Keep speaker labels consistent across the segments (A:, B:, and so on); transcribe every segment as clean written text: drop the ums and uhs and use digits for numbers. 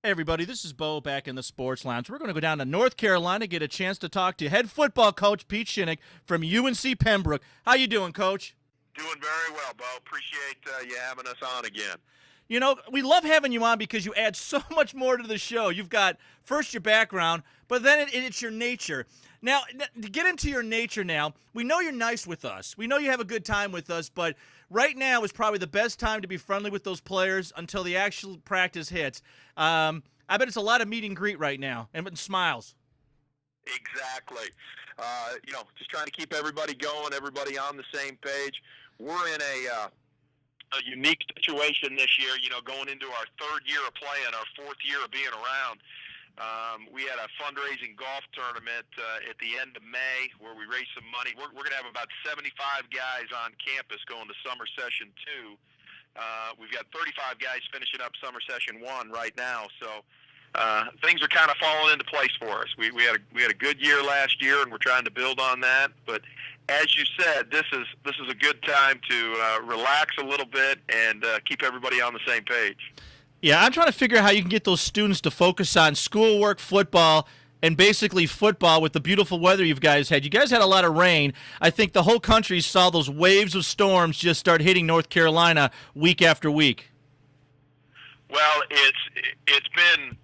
A: Hey everybody, this is Bo back in the Sports Lounge. We're going to go down to North Carolina, get a chance to talk to head football coach Pete Shinnick from UNC Pembroke. How you doing, Coach?
B: Doing very well, Bo. Appreciate you having us on again.
A: You know, we love having you on because you add so much more to the show. You've got, first, your background, but then it's your nature. Now, to get into your nature now, we know you're nice with us. We know you have a good time with us, but right now is probably the best time to be friendly with those players until the actual practice hits. I bet it's a lot of meet and greet right now and smiles.
B: Exactly. Just trying to keep everybody going, everybody on the same page. We're in a unique situation this year, going into our third year of playing, our fourth year of being around. We had a fundraising golf tournament at the end of May where we raised some money. We're going to have about 75 guys on campus going to summer session 2. We've got 35 guys finishing up summer session 1 right now, so things are kind of falling into place for us. We had a good year last year, and we're trying to build on that. But as you said, this is a good time to relax a little bit and keep everybody on the same page.
A: Yeah, I'm trying to figure out how you can get those students to focus on schoolwork, football, and basically football with the beautiful weather you guys had. You guys had a lot of rain. I think the whole country saw those waves of storms just start hitting North Carolina week after week.
B: Well, it's been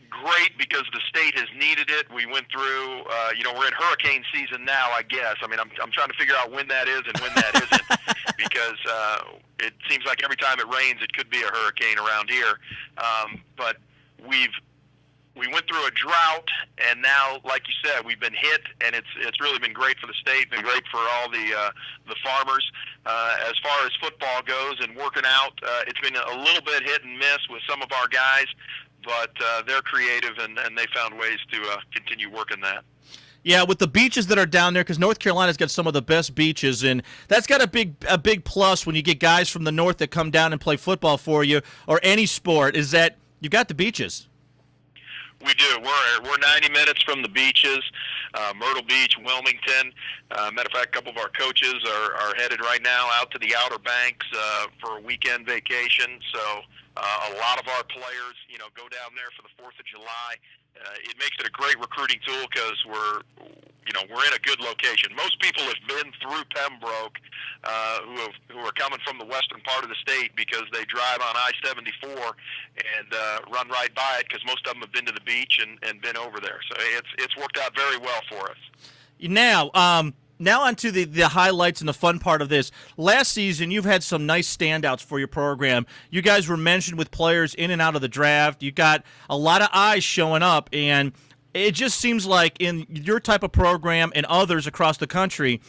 B: great because the state has needed it. We went through, we're in hurricane season now, I guess. I mean, I'm trying to figure out when that is and when that isn't because it seems like every time it rains, it could be a hurricane around here. But we went through a drought, and now, like you said, we've been hit, and it's really been great for the state, been great for all the farmers. As far as football goes and working out, it's been a little bit hit and miss with some of our guys, but they're creative, and they found ways to continue working that.
A: Yeah, with the beaches that are down there, because North Carolina's got some of the best beaches, and that's got a big plus when you get guys from the north that come down and play football for you, or any sport, is that you've got the beaches.
B: We do. We're 90 minutes from the beaches, Myrtle Beach, Wilmington. Matter of fact, a couple of our coaches are headed right now out to the Outer Banks for a weekend vacation. So a lot of our players, go down there for the 4th of July. It makes it a great recruiting tool because we're in a good location. Most people have been through Pembroke who are coming from the western part of the state because they drive on I-74 and run right by it because most of them have been to the beach and been over there. So it's worked out very well for us.
A: Now onto the highlights and the fun part of this. Last season, you've had some nice standouts for your program. You guys were mentioned with players in and out of the draft. You got a lot of eyes showing up, and it just seems like in your type of program and others across the country,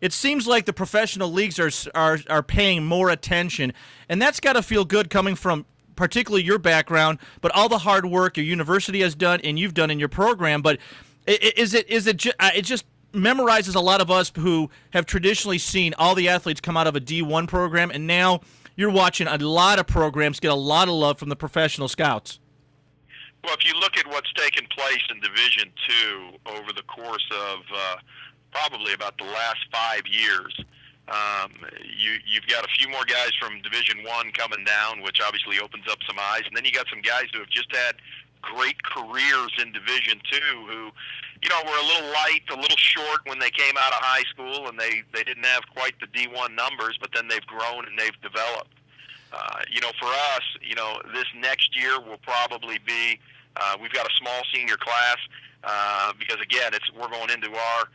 A: it seems like the professional leagues are paying more attention, and that's got to feel good coming from particularly your background, but all the hard work your university has done and you've done in your program. But it just memorizes a lot of us who have traditionally seen all the athletes come out of a D1 program, and now you're watching a lot of programs get a lot of love from the professional scouts.
B: Well, if you look at what's taken place in Division II over the course of probably about the last 5 years, you've got a few more guys from Division I coming down, which obviously opens up some eyes, and then you got some guys who have just had great careers in Division II who, were a little light, a little short when they came out of high school, and they didn't have quite the D1 numbers, but then they've grown and they've developed. For us, this next year will probably be, we've got a small senior class because, again, we're going into our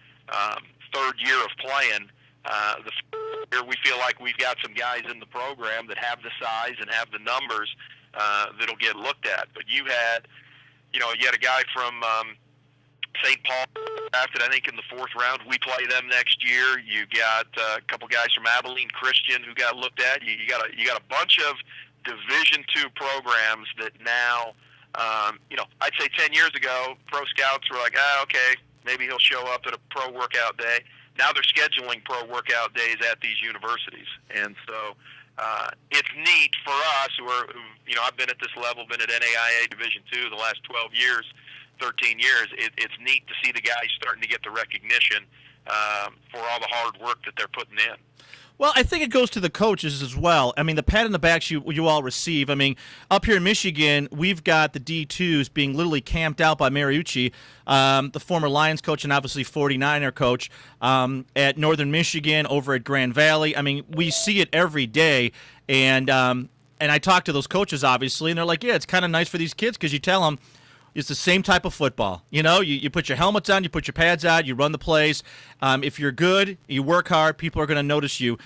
B: third year of playing. The year we feel like we've got some guys in the program that have the size and have the numbers that'll get looked at. But you had a guy from St. Paul drafted, I think, in the 4th round. We play them next year. You got a couple guys from Abilene Christian who got looked at. You got a bunch of Division II programs that now, I'd say 10 years ago, pro scouts were like, okay, maybe he'll show up at a pro workout day. Now they're scheduling pro workout days at these universities, and so it's neat for us who I've been at this level, been at NAIA Division II the last 12 years. 13 years, it's neat to see the guys starting to get the recognition for all the hard work that they're putting in.
A: Well, I think it goes to the coaches as well. I mean, the pat on the backs you all receive. I mean, up here in Michigan, we've got the D2s being literally camped out by Mariucci, the former Lions coach and obviously 49er coach at Northern Michigan, over at Grand Valley. I mean, we see it every day, and I talk to those coaches, obviously, and they're like, yeah, it's kind of nice for these kids because you tell them, it's the same type of football. You know, you put your helmets on, you put your pads on, you run the plays. If you're good, you work hard, people are going to notice you.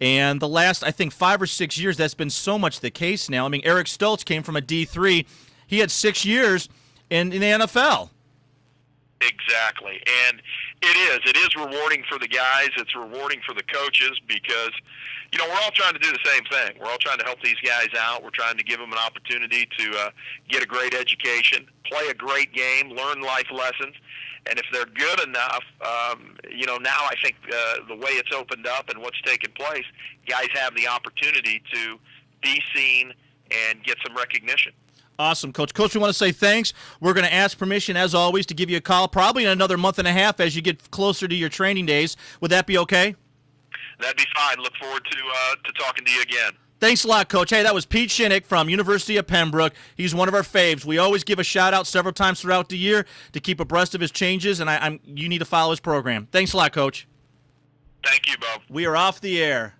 A: And the last, I think, 5 or 6 years, that's been so much the case now. I mean, Eric Stoltz came from a D3. He had 6 years in the NFL.
B: Exactly. And it is rewarding for the guys. It's rewarding for the coaches because, you know, we're all trying to do the same thing. We're all trying to help these guys out. We're trying to give them an opportunity to get a great education, play a great game, learn life lessons. And if they're good enough, you know, now I think the way it's opened up and what's taken place, guys have the opportunity to be seen and get some recognition.
A: Awesome, Coach. Coach, we want to say thanks. We're going to ask permission, as always, to give you a call probably in another month and a half as you get closer to your training days. Would that be okay?
B: That'd be fine. Look forward to talking to you again.
A: Thanks a lot, Coach. Hey, that was Pete Shinnick from University of Pembroke. He's one of our faves. We always give a shout-out several times throughout the year to keep abreast of his changes, and you need to follow his program. Thanks a lot, Coach.
B: Thank you, Bo.
A: We are off the air.